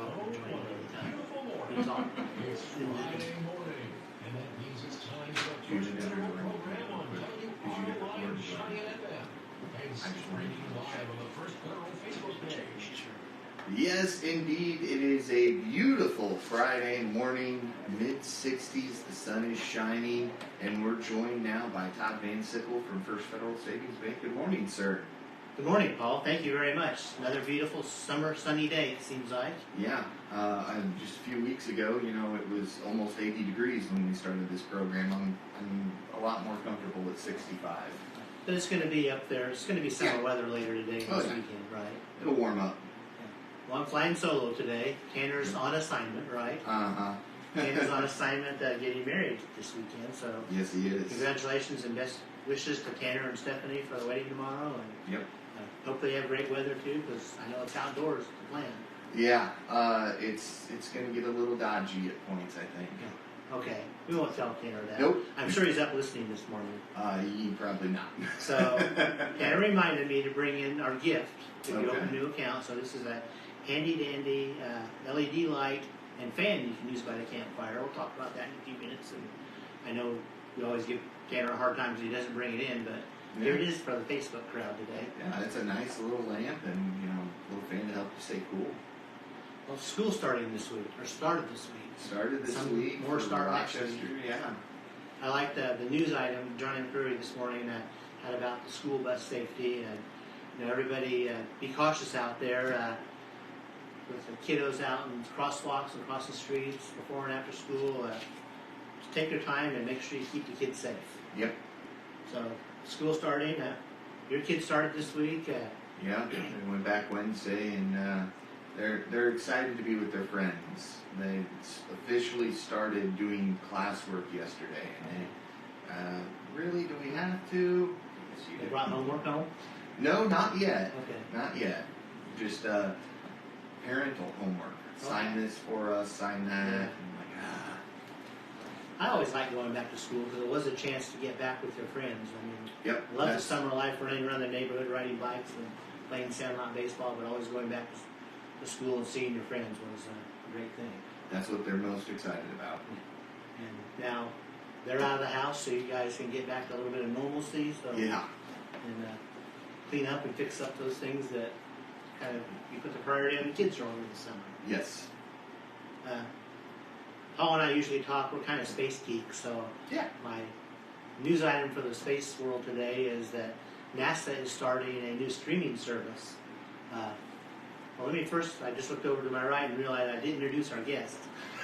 welcome to join me anytime. We talk. It's Friday morning, and that means it's time for the first federal program on WRY Cheyenne FM. And streaming live on the First Federal Facebook page. Yes, indeed. It is a beautiful Friday morning, mid-60s. The sun is shining, and we're joined now by Todd Van Sickle from First Federal Savings Bank. Good morning, sir. Good morning, Paul. Thank you very much. Another beautiful summer sunny day, it seems like. Yeah. Just a few weeks ago, it was almost 80 degrees when we started this program. I'm a lot more comfortable at 65. But it's going to be up there. It's going to be summer weather later today, this weekend, right? It'll warm up. Well, I'm flying solo today. Tanner's on assignment, right? Uh-huh. Tanner's on assignment getting married this weekend, so yes, he is. Congratulations and best wishes to Tanner and Stephanie for the wedding tomorrow. And yep. Hope they have great weather too, because I know it's outdoors to plan. Yeah, it's going to get a little dodgy at points, I think. Okay, we won't tell Tanner that. Nope. I'm sure he's up listening this morning. Probably not. So, Tanner reminded me to bring in our gift if you Okay. open a new account. So this is a handy-dandy LED light and fan you can use by the campfire. We'll talk about that in a few minutes. And I know we always give Tanner a hard time because he doesn't bring it in, but here it is for the Facebook crowd today. Yeah, it's a nice little lamp and, a little fan to help you stay cool. Well, school's starting this week, or started this week. Started this Some week. more for start next Rochester, week. yeah. I like the news item, Johnny McCreary this morning, had about the school bus safety. And, everybody be cautious out there with the kiddos out in crosswalks and crossing streets before and after school. Just take your time and make sure you keep the kids safe. Yep. So, school starting. Your kids started this week. Yeah, they went back Wednesday, and they're excited to be with their friends. They officially started doing classwork yesterday, and really, do we have to? Yes, you They do. brought homework home? No, not yet. Okay. Not yet. Just parental homework. Sign this for us, sign that. Yeah. And I'm like, I always like going back to school because it was a chance to get back with your friends. I mean, Yep. I love the summer life, running around the neighborhood, riding bikes and playing sandlot baseball, but always going back to school and seeing your friends was a great thing. That's what they're most excited about. And now they're out of the house, so you guys can get back to a little bit of normalcy. So Yeah. and clean up and fix up those things that kind of you put the priority on the kids over the summer. Yes. Paul and I usually talk. We're kind of space geeks, so Yeah. my news item for the space world today is that NASA is starting a new streaming service. Well, let me first, I just looked over to my right and realized I didn't introduce our guests.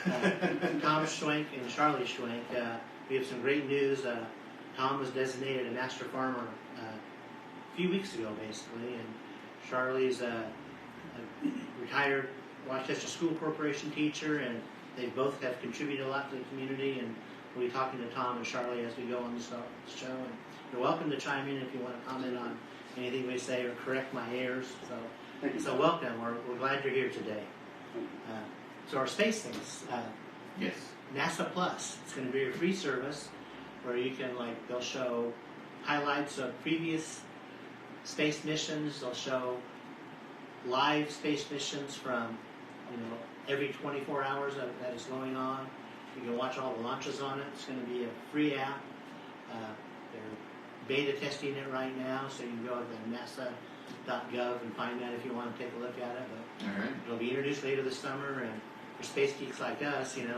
Tom Schwenk and Charlee Schwenk. We have some great news. Tom was designated a master farmer a few weeks ago, basically, and Charlie's a retired Rochester School Corporation teacher, and they both have contributed a lot to the community, and we'll be talking to Tom and Charlie as we go on the show. And you're welcome to chime in if you want to comment on anything we say or correct my errors. So welcome. We're glad you're here today. So our space things. Yes. NASA Plus. It's going to be a free service where you can, they'll show highlights of previous space missions. They'll show live space missions from, every 24 hours that is going on. You can watch all the launches on it. It's going to be a free app. They're beta testing it right now, so you can go to nasa.gov and find that if you want to take a look at it. But All right. it'll be introduced later this summer, and for space geeks like us, and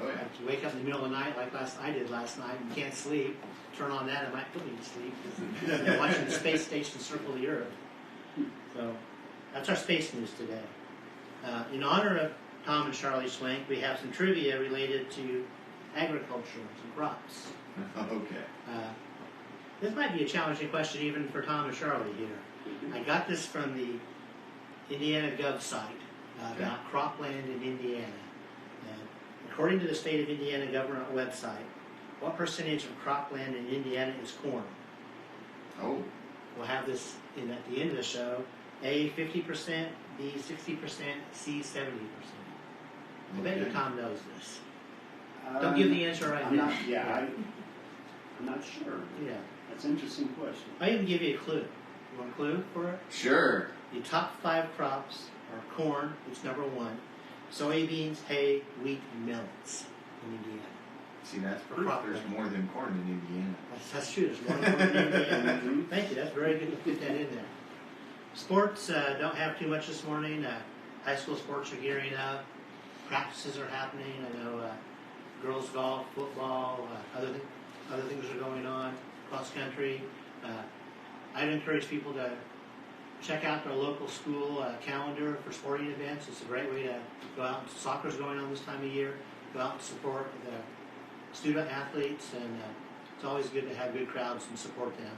Oh, yeah. if you wake up in the middle of the night like I did last night and can't sleep, turn on that, it might put me to sleep because you're watching the space station circle the Earth. So that's our space news today. In honor of Tom and Charlee Schwenk, we have some trivia related to agriculture, some crops. Okay. This might be a challenging question even for Tom and Charlie here. I got this from the Indiana Gov site about cropland in Indiana. According to the state of Indiana government website, what percentage of cropland in Indiana is corn? Oh. We'll have this at the end of the show. A, 50%, B, 60%, C, 70%. I bet you Tom knows this. Don't give the answer right now. I'm not sure. Yeah. That's an interesting question. I even give you a clue. You want a clue for it? Sure. The top 5 crops or corn, it's number 1. Soybeans, hay, wheat, and millets in Indiana. See, that's proof there's more than corn in Indiana. That's true. There's more than one in Indiana. Thank you. That's very good to put that in there. Sports, don't have too much this morning. High school sports are gearing up. Practices are happening. I know girls golf, football, other things are going on. Cross country. I'd encourage people to check out their local school calendar for sporting events. It's a great way to go out. Soccer's going on this time of year. Go out and support the student athletes, and it's always good to have good crowds and support them.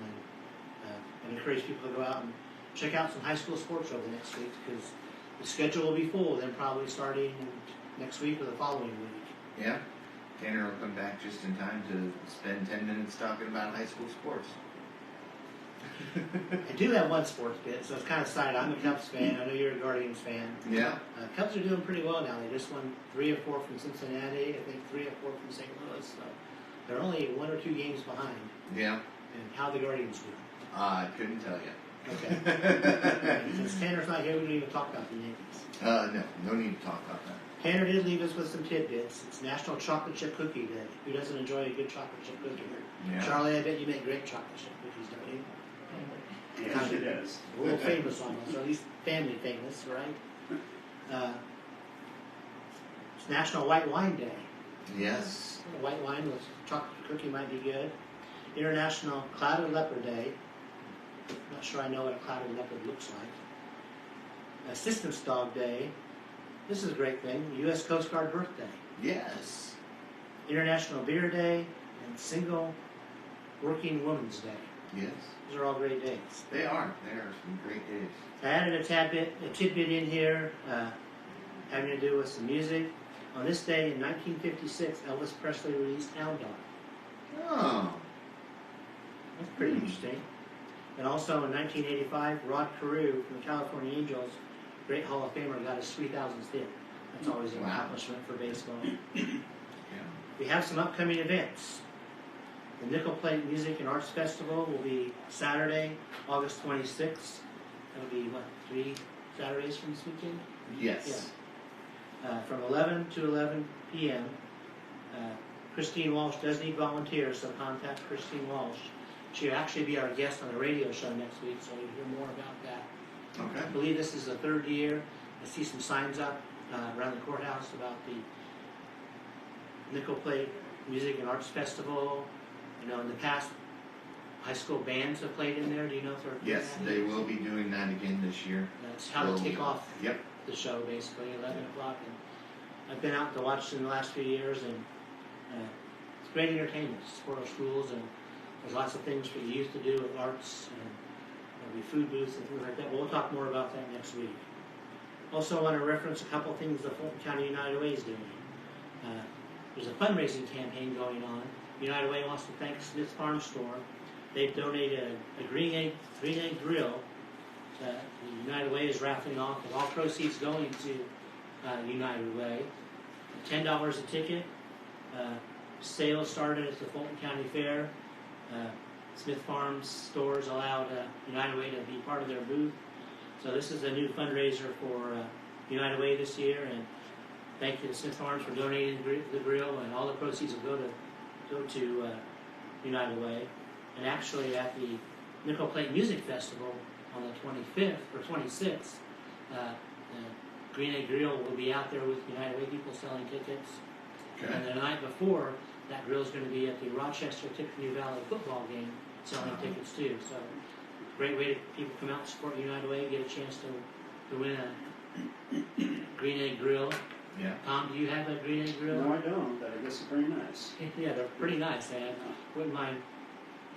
And encourage people to go out and check out some high school sports over the next week, because the schedule will be full. Then probably starting next week or the following week. Yeah. Tanner will come back just in time to spend 10 minutes talking about high school sports. I do have one sports bit, so it's kind of side. I'm a Cubs fan. I know you're a Guardians fan. Yeah. Cubs are doing pretty well now. They just won 3 or 4 from Cincinnati. I think 3 or 4 from St. Louis. So they're only 1 or 2 games behind. Yeah. And how the Guardians do? I couldn't tell you. Okay. Since Tanner's not here, we don't even talk about the Yankees. No need to talk about that. Tanner did leave us with some tidbits. It's National Chocolate Chip Cookie Day. Who doesn't enjoy a good chocolate chip cookie? Yeah. Charlie, I bet you make great chocolate chip cookies, don't you? Yeah, she does. World famous almost, or at least family famous, right? It's National White Wine Day. Yes. White wine with chocolate cookie might be good. International Clouded Leopard Day. Not sure I know what a clouded leopard looks like. Assistance Dog Day. This is a great thing. U.S. Coast Guard birthday. Yes. International Beer Day and Single Working Women's Day. Yes. Those are all great days. They are. They are some great days. I added a tidbit in here having to do with some music. On this day in 1956, Elvis Presley released Hound Dog. Oh. That's pretty interesting. And also in 1985, Rod Carew from the California Angels, great Hall of Famer, got his 3,000th hit. That's always an accomplishment for baseball. Yeah. We have some upcoming events. The Nickel Plate Music and Arts Festival will be Saturday, August 26th. That'll be, 3 Saturdays from this weekend? Yes. Yeah. From 11 to 11 p.m. Christine Walsh does need volunteers, so contact Christine Walsh. She'll actually be our guest on the radio show next week, so you'll hear more about that. Okay. I believe this is the 3rd year. I see some signs up around the courthouse about the Nickel Plate Music and Arts Festival. You know, in the past, high school bands have played in there. Do you know if they're doing Yes, that? they will be doing that again this year. That's how to kick off Yep. the show, basically, 11 o'clock. And I've been out to watch in the last few years, and it's great entertainment to support our schools, and there's lots of things for the youth to do with arts, and there'll be food booths and things like that. But we'll talk more about that next week. Also, I want to reference a couple things the Fulton County United Way is doing. There's a fundraising campaign going on. United Way wants to thank Smith's Farm Store. They've donated a green egg grill that the United Way is raffling off, with all proceeds going to United Way. $10 a ticket. Sales started at the Fulton County Fair. Smith Farms stores allowed United Way to be part of their booth. So this is a new fundraiser for United Way this year, and thank you to Smith Farms for donating the grill, and all the proceeds will go to United Way. And actually at the Nickel Plate Music Festival on the 25th or 26th, the Green Egg Grill will be out there with United Way people selling tickets. Okay. And the night before, that grill is going to be at the Rochester Tiffany Valley football game selling tickets too. So great way to people come out and support United Way, get a chance to win a Green Egg Grill. Yeah. Tom, do you have a Green Egg Grill? No, I don't, but I guess it's pretty nice. Yeah, they're pretty nice. I wouldn't mind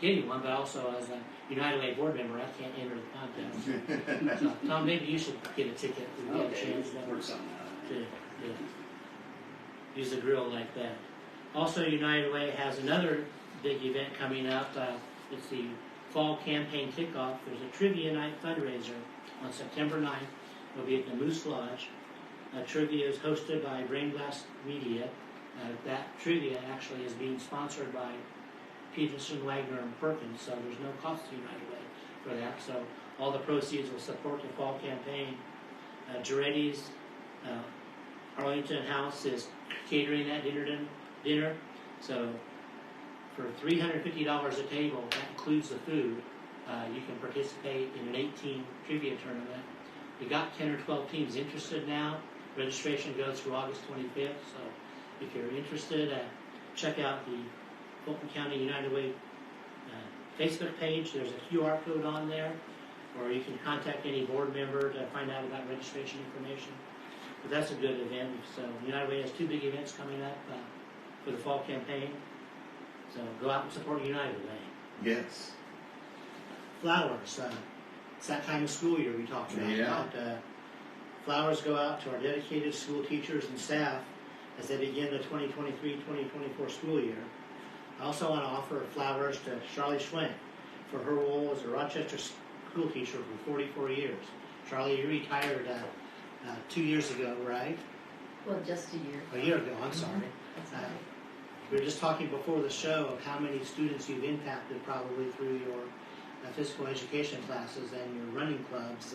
getting one, but also as a United Way board member, I can't enter the contest. So, Tom, maybe you should get a ticket if you get a chance Work something out. to use a grill like that. Also, United Way has another big event coming up. It's the fall campaign kickoff. There's a trivia night fundraiser on September 9th. It'll be at the Moose Lodge. Trivia is hosted by Brain Blast Media. That trivia actually is being sponsored by Peterson, Wagner, and Perkins, so there's no cost to United Way for that. So all the proceeds will support the fall campaign. Giretti's Arlington House is catering that dinner. So for $350 a table, that includes the food. You can participate in an 8-team trivia tournament. We got 10 or 12 teams interested now. Registration goes through August 25th. So if you're interested, check out the Fulton County United Way Facebook page. There's a QR code on there, or you can contact any board member to find out about registration information. But that's a good event. So United Way has 2 big events coming up for the fall campaign. So go out and support United Way. Yes. Flowers. It's that time of school year we talked about. Yeah. Flowers go out to our dedicated school teachers and staff as they begin the 2023-2024 school year. I also want to offer flowers to Charlee Schwenk for her role as a Rochester school teacher for 44 years. Charlie, you retired 2 years ago, right? Well, just a year. A year ago, I'm sorry. That's right. We were just talking before the show of how many students you've impacted probably through your physical education classes and your running clubs.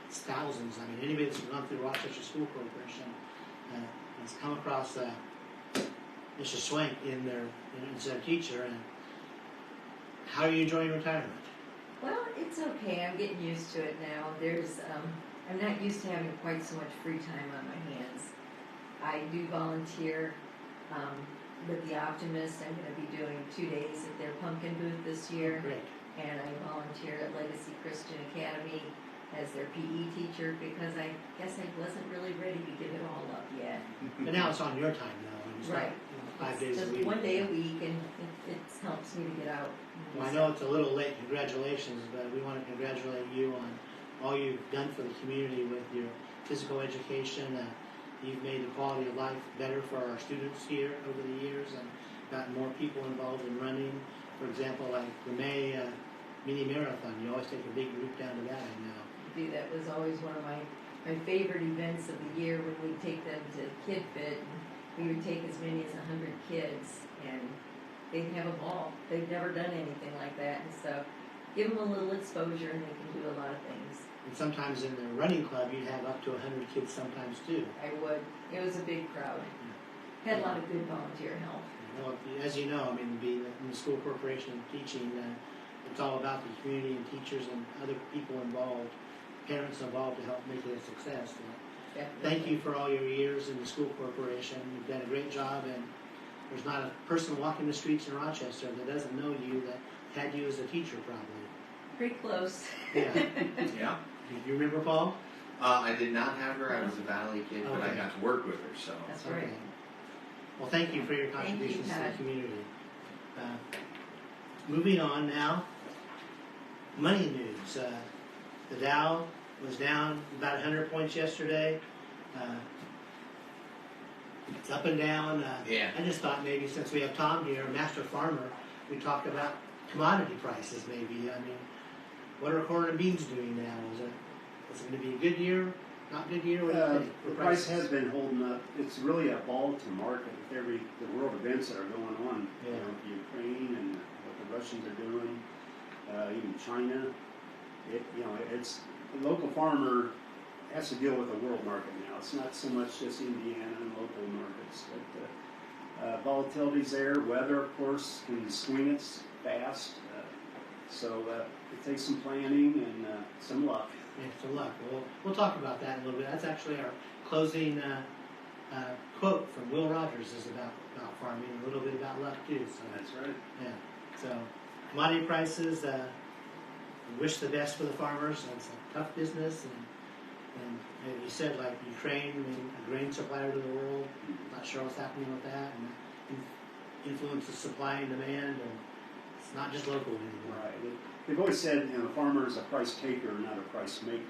It's thousands. I mean, anybody that's gone through Rochester School Corporation has come across Mrs. Schwenk as their teacher. And how are you enjoying retirement? Well, it's okay. I'm getting used to it now. I'm not used to having quite so much free time on my hands. I do volunteer with the Optimist. I'm going to be doing 2 days at their pumpkin booth this year. Great. And I volunteer at Legacy Christian Academy as their PE teacher because I guess I wasn't really ready to give it all up yet. But now it's on your time, though. And it's Right. Not, 5 It's days just a week. 1 day a week, and it helps me to get out. Well, I know it's a little late. Congratulations, but we want to congratulate you on all you've done for the community with your physical education. You've made the quality of life better for our students here over the years and gotten more people involved in running. For example, like the May mini marathon, you always take a big group down to that, I know. That was always one of my favorite events of the year when we'd take them to Kid Fit, and we would take as many as 100 kids, and they'd have a ball. They'd never done anything like that, and so give them a little exposure and they can do a lot of things. And sometimes in the running club, you'd have up to 100 kids sometimes too. I would. It was a big crowd. Had a lot of good volunteer help. Well, as you know, I mean, being in the school corporation and teaching, it's all about the community and teachers and other people involved, parents involved to help make it a success. Thank you for all your years in the school corporation. You've done a great job, and there's not a person walking the streets in Rochester that doesn't know you that had you as a teacher, probably. Pretty close. Yeah. Yeah. You remember, Paul? I did not have her. I was a Valley kid, but I Okay. got to work with her. So That's right. Okay. Well, thank you for your Thank you, contributions to the Pat. community. Moving on now, money news. The Dow was down about 100 points yesterday. It's up and down. Yeah. I just thought maybe since we have Tom here, Master Farmer, we talk about commodity prices maybe. I mean, what are corn and beans doing now? Is it going to be a good year? Not good year? What do you think? The for price prices? has been holding up. It's really a volatile market with the world events that are going on. Yeah. You know, Ukraine and what the Russians are doing, even China. It's the local farmer has to deal with the world market now. It's not so much just Indiana and local markets, but volatility's there. Weather, of course, can swing it fast. So it takes some planning and some luck. Yeah, some luck. We'll talk about that in a little bit. That's actually our closing quote from Will Rogers is about farming, a little bit about luck too. So That's right. yeah. So commodity prices. We wish the best for the farmers. It's a tough business, and you said like Ukraine, I mean, a grain supplier to the world. Not sure what's happening with that, and influences supply and demand, and it's not just local anymore. Right. They've always said, the farmer is a price taker, not a price maker.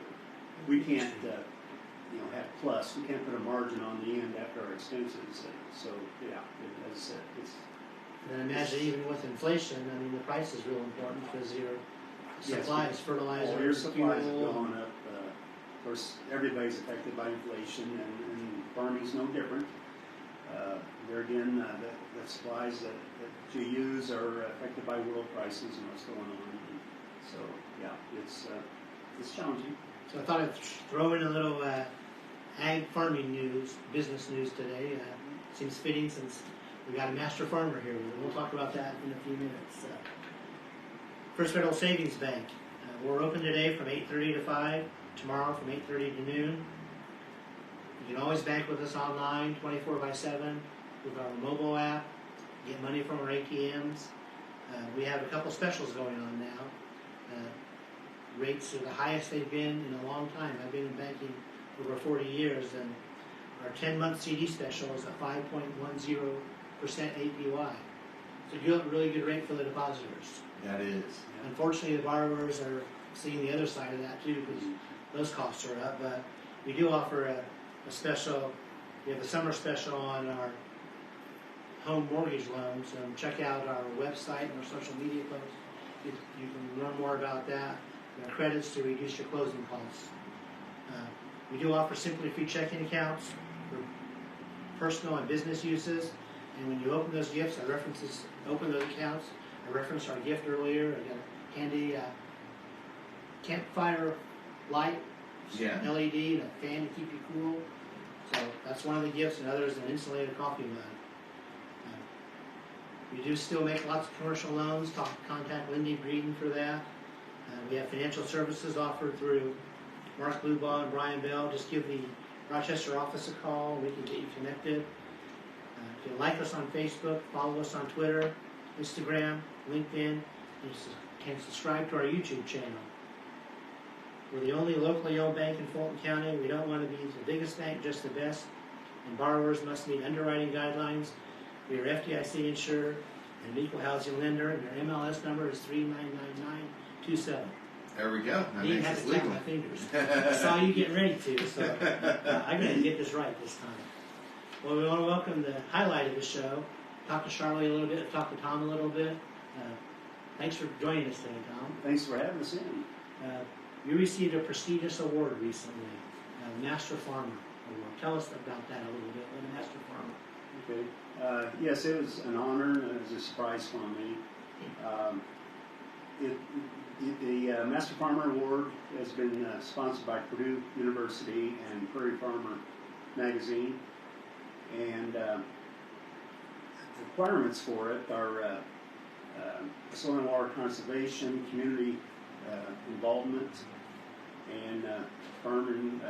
We can't, have plus. We can't put a margin on the end after our expenses. So, yeah, it's. And then imagine even with inflation, I mean, the price is real important because your supplies, fertilizer, All your supplies have fuel. gone up. Of course, everybody's affected by inflation, and farming's no different. There again, the supplies that you use are affected by world prices and what's going on. So, yeah, it's challenging. So I thought I'd throw in a little ag farming news, business news today. Seems fitting since we got a master farmer here. We'll talk about that in a few minutes. First Federal Savings Bank. We're open today from 8:30 to 5. Tomorrow from 8:30 to noon. You can always bank with us online, 24/7, with our mobile app. Get money from our ATMs. We have a couple specials going on now. Rates are the highest they've been in a long time. I've been in banking over 40 years, and our 10-month CD special is a 5.10% APY. It's a really good rate for the depositors. That is. Unfortunately, the borrowers are seeing the other side of that too, because those costs are up. But we do offer a special. We have a summer special on our home mortgage loans. Check out our website and our social media posts. You can learn more about that. There are credits to reduce your closing costs. We do offer simply free checking accounts for personal and business uses. And when you open those gifts, open those accounts. I referenced our gift earlier. I got a handy campfire light, LED, and a fan to keep you cool. So that's one of the gifts, and others an insulated coffee mug. We do still make lots of commercial loans. Contact Lindy Breeden for that. We have financial services offered through Mark Lubaugh and Brian Bell. Just give the Rochester office a call, and we can get you connected. If you like us on Facebook, follow us on Twitter, Instagram, LinkedIn, and you can subscribe to our YouTube channel. We're the only locally owned bank in Fulton County. We don't want to be the biggest bank, just the best. And borrowers must meet underwriting guidelines. We are FDIC insured and an equal housing lender, and our MLS number is 399927. There we go. That Dean makes had us to tap legal. my fingers. I saw you getting ready to, so I'm going to get this right this time. Well, we want to welcome the highlight of the show. Talk to Charlie a little bit, talk to Tom a little bit. Thanks for joining us today, Tom. Thanks for having us in. You received a prestigious award recently, Master Farmer Award. Tell us about that a little bit. What a Master Farmer. Okay. Yes, it was an honor. It was a surprise for me. The Master Farmer Award has been sponsored by Purdue University and Prairie Farmer Magazine. And the requirements for it are soil and water conservation, community involvement, and farming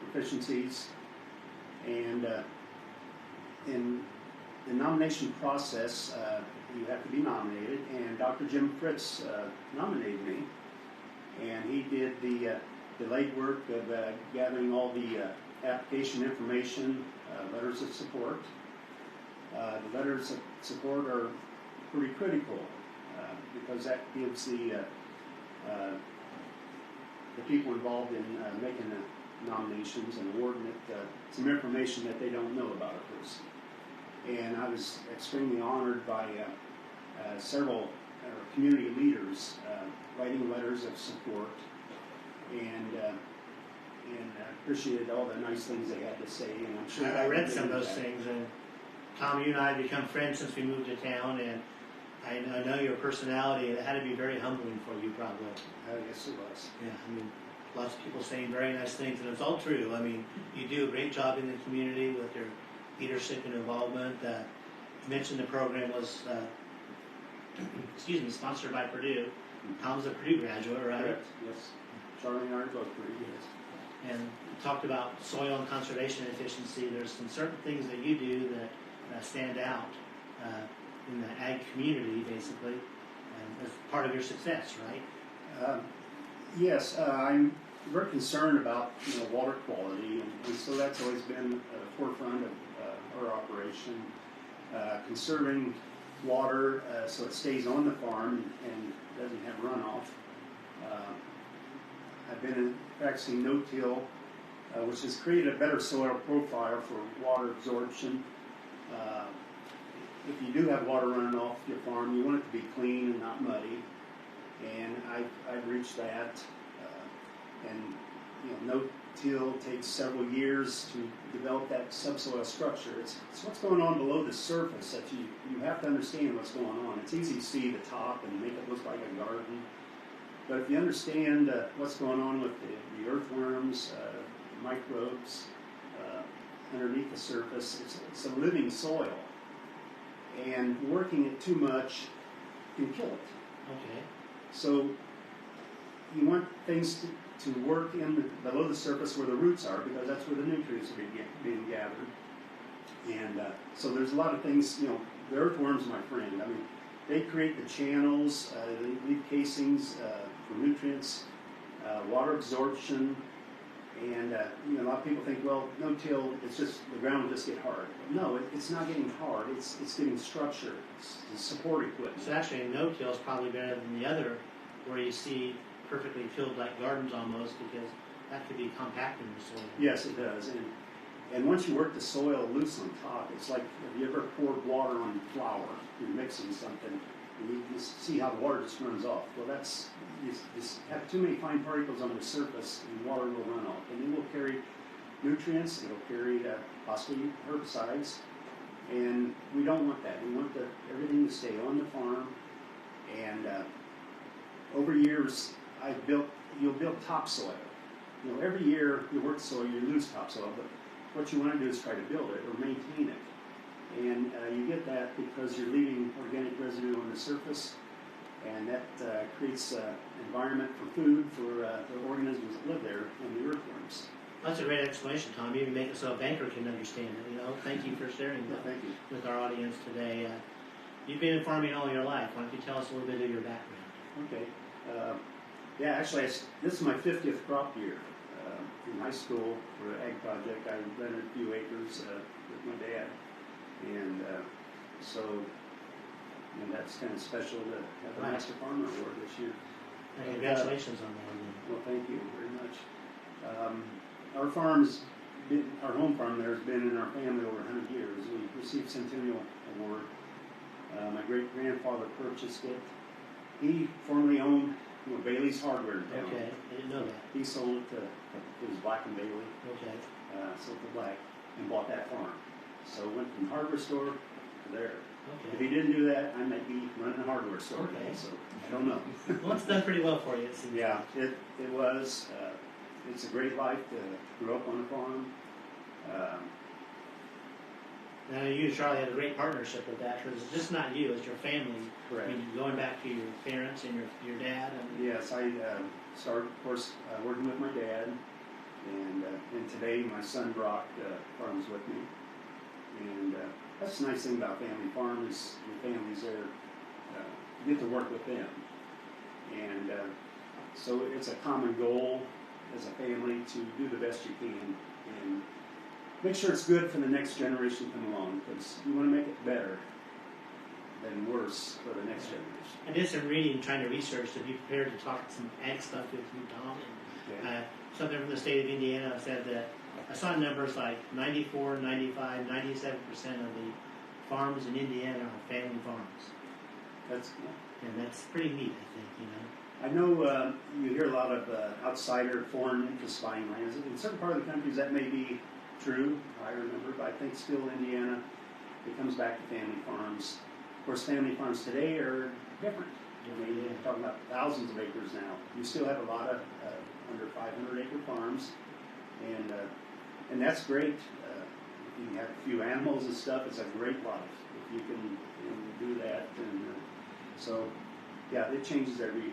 proficiencies. And in the nomination process, you have to be nominated, and Dr. Jim Fritz nominated me, and he did the legwork of gathering all the application information, letters of support. The letters of support are pretty critical because that gives the people involved in making the nominations and awarding it some information that they don't know about a person. And I was extremely honored by several community leaders writing letters of support, and appreciated all the nice things they had to say. And I'm sure I read some of those things, and Tom, you and I have become friends since we moved to town, and I know your personality. It had to be very humbling for you, probably. Yes, it was. Yeah, I mean, lots of people saying very nice things, and it's all true. I mean, you do a great job in the community with your leadership and involvement. You mentioned the program was, sponsored by Purdue. Tom's a Purdue graduate, right? Correct. Yes. Charlie and I are both pretty good. And you talked about soil and conservation efficiency. There's some certain things that you do that stand out in the ag community, basically, as part of your success, right? Yes, I'm very concerned about water quality, and so that's always been at the forefront of our operation. Conserving water so it stays on the farm and doesn't have runoff. I've been practicing no-till, which has created a better soil profile for water absorption. If you do have water running off your farm, you want it to be clean and not muddy. And I've reached that. And no-till takes several years to develop that subsoil structure. It's what's going on below the surface that you have to understand what's going on. It's easy to see the top and make it look like a garden. But if you understand what's going on with the earthworms, microbes underneath the surface. It's a living soil, and working it too much can kill it. Okay. So you want things to work below the surface where the roots are, because that's where the nutrients are being gathered. And so there's a lot of things, the earthworm's my friend. I mean, they create the channels, they leave casings for nutrients, water absorption, and a lot of people think, well, no-till, it's just the ground will just get hard. No, it's not getting hard. It's getting structure, it's support equipment. So actually, no-till is probably better than the other, where you see perfectly filled like gardens almost, because that could be compacting the soil. Yes, it does. And once you work the soil loose on top, it's like, have you ever poured water on flour? You're mixing something, and you just see how the water just runs off. Well, that's, you just have too many fine particles on the surface, and water will run off. And it will carry nutrients, it'll carry possibly herbicides, and we don't want that. We want everything to stay on the farm. And over years, you'll build topsoil. Every year you work the soil, you lose topsoil, but what you want to do is try to build it or maintain it. And you get that because you're leaving organic residue on the surface, and that creates an environment for food for the organisms that live there and the earthworms. That's a great explanation, Tom. You even make it so a banker can understand it. Thank you for sharing that Thank you. with our audience today. You've been in farming all your life. Why don't you tell us a little bit of your background? Okay. Yeah, actually, this is my 50th crop year. In high school for an ag project, I rented a few acres with my dad. And so that's kind of special to have the Master Farmer Award this year. And congratulations on that. Well, thank you very much. Our home farm there has been in our family over 100 years. We received Centennial Award. My great-grandfather purchased it. He formerly owned Bailey's Hardware in town. Okay, I didn't know that. He sold it it was Black and Bailey, Okay. sold to Black, and bought that farm. So went from hardware store to there. If Okay. he didn't do that, I might be running a hardware store Okay. today, so I don't know. Well, it's done pretty well for you, it seems. Yeah, it was. It's a great life to grow up on a farm. Now, you and Charlie had a great partnership with that, because it's just not you, it's your family. Correct. I mean, going back to your parents and your dad. Yes, I started, of course, working with my dad, and today my son Brock farms with me. And that's the nice thing about family farm is your family's there. You get to work with them, and so it's a common goal as a family to do the best you can and make sure it's good for the next generation to come along, because you want to make it better than worse for the next generation. I did some reading, trying to research to be prepared to talk some ag stuff with you, Tom. And, something from the state of Indiana said that I saw numbers like 94, 95, 97% of the farms in Indiana are family farms. And that's pretty neat, I think, I know you hear a lot of outsider foreign interest buying lands. In certain part of the countries that may be true, I remember, but I think still Indiana, it comes back to family farms. Of course, family farms today are different. I mean, you're talking about thousands of acres now. You still have a lot of under 500-acre farms, and that's great. If you have a few animals and stuff, it's a great life if you can do that. And so, yeah, it changes every year.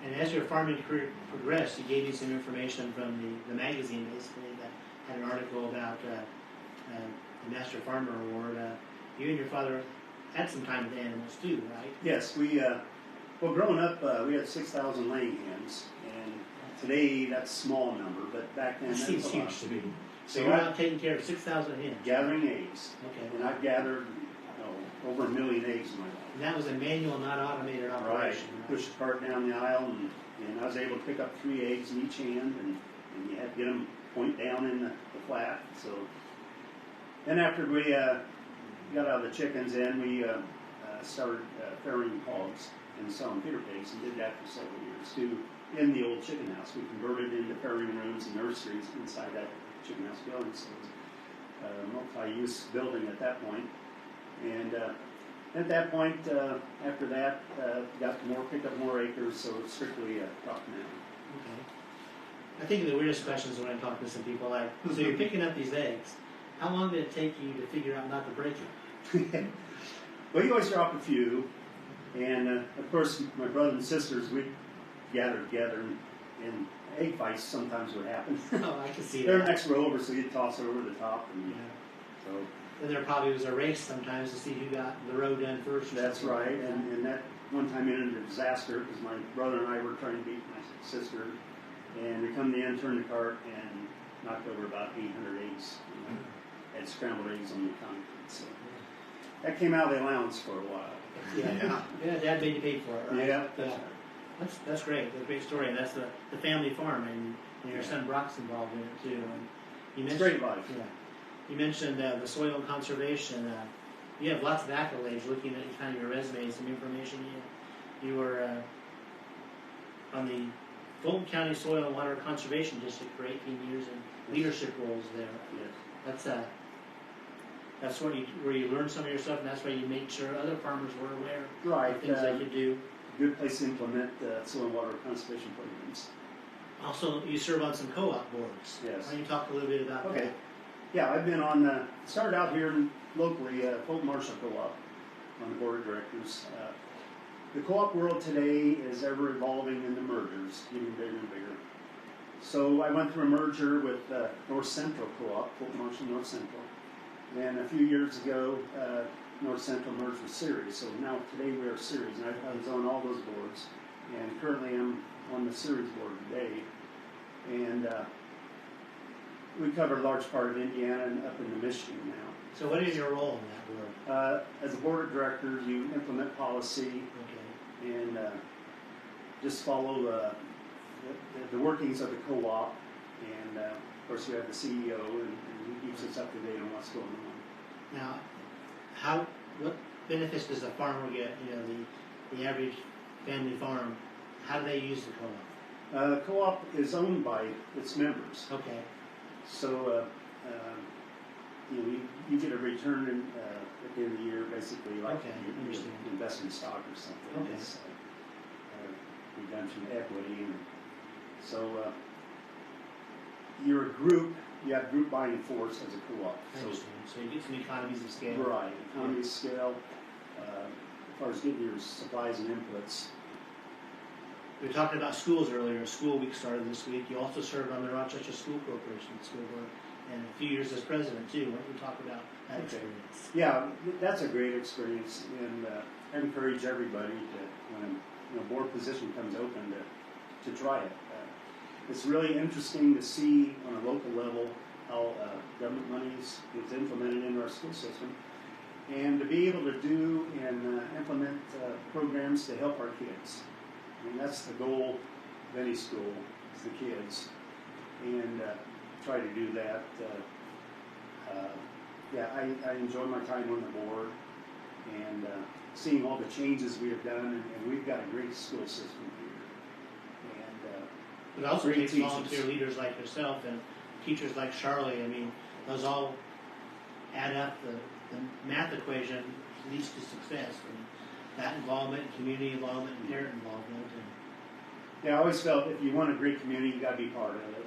And as your farming career progressed, you gave me some information from the magazine, basically, that had an article about the Master Farmer Award. You and your father had some time with animals too, right? Yes, well, growing up, we had 6,000 laying hens, and today that's a small number, but back then That that seems was a lot. huge to me. So So you're out taking care of 6,000 hens. Gathering eggs, Okay. and I've gathered over 1 million eggs in my life. And that was a manual, not automated Right, operation. push the cart down the aisle, and I was able to pick up 3 eggs in each hand, and you had to get them point down in the flat. So then after we got out of the chickens, then we started farrowing hogs and selling feeder pigs, and did that for several years too. In the old chicken house, we converted into farrowing rooms and nurseries inside that chicken house building. So it was a multi-use building at that point. And at that point, after that, picked up more acres, so it's strictly a crop now. Okay. I think of the weirdest questions when I talk to some people like, so you're picking up these eggs. How long did it take you to figure out not to break them? Well, you always drop a few, and of course, my brothers and sisters, we gather together, and egg fights sometimes would happen. Oh, I can see They're that. next row over, so you toss over the top, and Yeah. so And there probably was a race sometimes to see who got the row done first. or that's something right. like that. And that one time ended in a disaster because my brother and I were trying to beat my sister, and we come to the end, turned the cart, and knocked over about 800 eggs. You know, had scrambled eggs on the concrete. So that came out of the allowance for a while. Yeah. Yeah, Dad made you pay for it, right? Yeah, Yeah. That's great. That's a great story. And that's the family farm, and your son Brock's involved in it too. And you It's mentioned, great life. Yeah. You mentioned the soil conservation. You have lots of accolades. Looking at kind of your resume, some information. You were on the Fulton County Soil and Water Conservation District for 18 years in leadership roles there. Yes. That's where you learned some of your stuff, and that's where you made sure other farmers were aware Right. of things they could do. Good place to implement soil and water conservation programs. Also, you serve on some co-op boards. Yes. Why don't you talk a little bit about Okay. that? Yeah, I've been on, started out here locally, Fulton Marshall Co-op, on the board of directors. The co-op world today is ever evolving into mergers, getting bigger and bigger. So I went through a merger with North Central Co-op, Fulton Marshall North Central. Then a few years ago, North Central merged with Ceres. So now today we are Ceres, and I was on all those boards. And currently I'm on the Ceres board today. And we cover a large part of Indiana and up into Michigan now. So what is your role in that board? As a board of directors, you implement policy Okay. and just follow the workings of the co-op. And of course, you have the CEO, and he keeps us up to date on what's going on. Now, what benefits does a farmer get? You know, the average family farm. How do they use the co-op? The co-op is owned by its members, Okay. so you get a return at the end of the year, basically, like Okay, you understand. invest in stock or something. Okay. It's redemption equity, and so you're a group. You have group buying force as a co-op. I understand. So you get some economies of scale. Right, economy of scale. As far as getting your supplies and inputs. We were talking about schools earlier. School week started this week. You also served on the Rochester School Corporation School Board, and a few years as president too. Why don't you talk about that experience? Yeah, that's a great experience, and I encourage everybody to, when a board position comes open, to try it. It's really interesting to see on a local level how government money is implemented into our school system, and to be able to do and implement programs to help our kids. I mean, that's the goal of any school, is the kids, and try to do that. I enjoy my time on the board, and seeing all the changes we have done, and we've got a great school system here. And It also great takes teachers. volunteer leaders like yourself and teachers like Charlie. I mean, those all add up. The math equation leads to success. And that involvement, community involvement, and parent involvement. yeah, I always felt if you want a great community, you got to be part of it,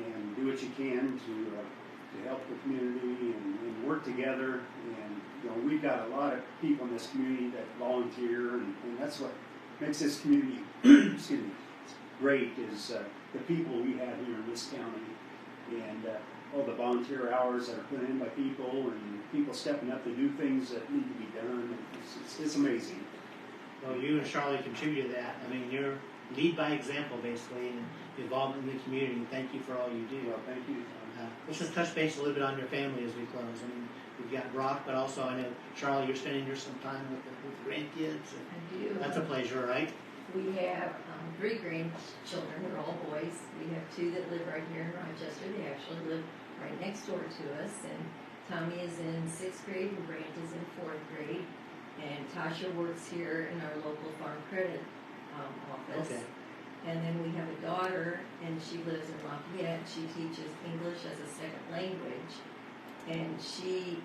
and do what you can to help the community and work together. And we've got a lot of people in this community that volunteer, and that's what makes this community excuse me, great, is the people we have here in this county, and all the volunteer hours that are put in by people, and people stepping up to do things that need to be done. It's amazing. Well, you and Charlie contribute to that. I mean, you're lead by example, basically, and involvement in the community. Thank you for all you do. Well, thank you. Let's just touch base a little bit on your family as we close. I mean, we've got Brock, but also I know, Charlie, you're spending some time with the grandkids. I do. That's a pleasure, right? We have 3 grandchildren. They're all boys. We have 2 that live right here in Rochester. They actually live right next door to us. And Tommy is in 6th grade and Brant is in 4th grade. And Tasha works here in our local farm credit office. Okay. And then we have a daughter, and she lives in Lafayette. She teaches English as a second language. And she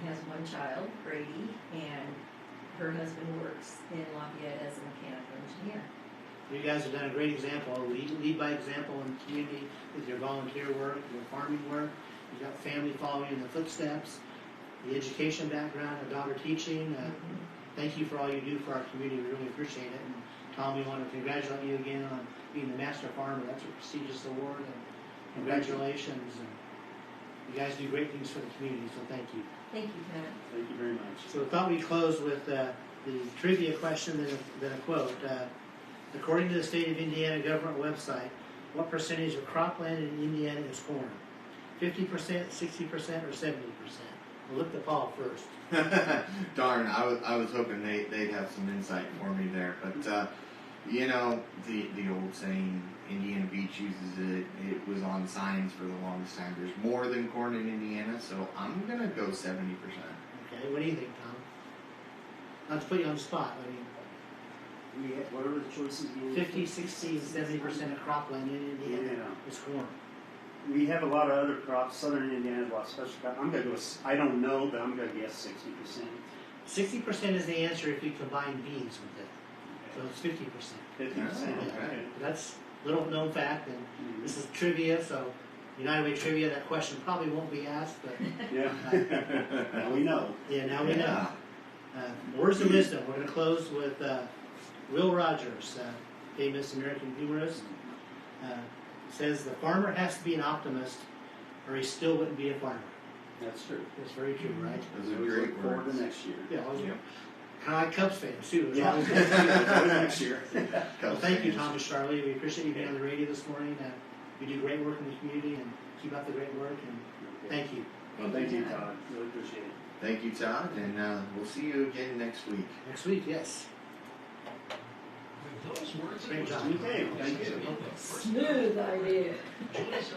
has 1 child, Brady, and her husband works in Lafayette as a mechanical engineer. You guys have done a great example, lead by example in the community with your volunteer work, your farming work. You've got family following in the footsteps, the education background, a daughter teaching. Thank you for all you do for our community. We really appreciate it. And Tom, we want to congratulate you again on being the Master Farmer. That's a prestigious award, and congratulations. And you guys do great things for the community, so thank you. Thank you, Pat. Thank you very much. So I thought we'd close with the trivia question, then a quote. According to the State of Indiana government website, what percentage of cropland in Indiana is corn? 50%, 60%, or 70%? We'll look to Paul first. Darn, I was hoping they'd have some insight for me there, but you know, the old saying, Indiana Beach uses it. It was on signs for the longest time. There's more than corn in Indiana, so I'm gonna go 70%. Okay, what do you think, Tom? Not to put you on the spot. I mean, We had, what are the choices? again? 50, 60, and 70% of cropland in Indiana Yeah. is corn. We have a lot of other crops. Southern Indiana has a lot of special crops. I'm gonna go. I don't know, but I'm gonna guess 60%. 60% is the answer if you combine beans with it. So it's 50%. 50%. Oh, Okay. That's little known fact, and this is trivia, so United Way trivia, that question probably won't be asked, but Yeah. Now we know. yeah, now we know. Words of wisdom. We're going to close with Will Rogers, famous American humorist. Says the farmer has to be an optimist, or he still wouldn't be a farmer. That's true. That's very true, right? Those are Always great look forward words. to next year. Yeah, always. Yep. Kind of like Cubs fans too. There's Yeah. always- Next year. Well, thank you, Thomas Charlee. We appreciate you being on the radio this morning. You do great work in the community, and keep up the great work. And thank you. Well, thank you, Todd. Really appreciate it. Thank you, Todd, and we'll see you again next week. Next week, yes. With those words, Great job. Okay, thank you. Smooth idea. Join us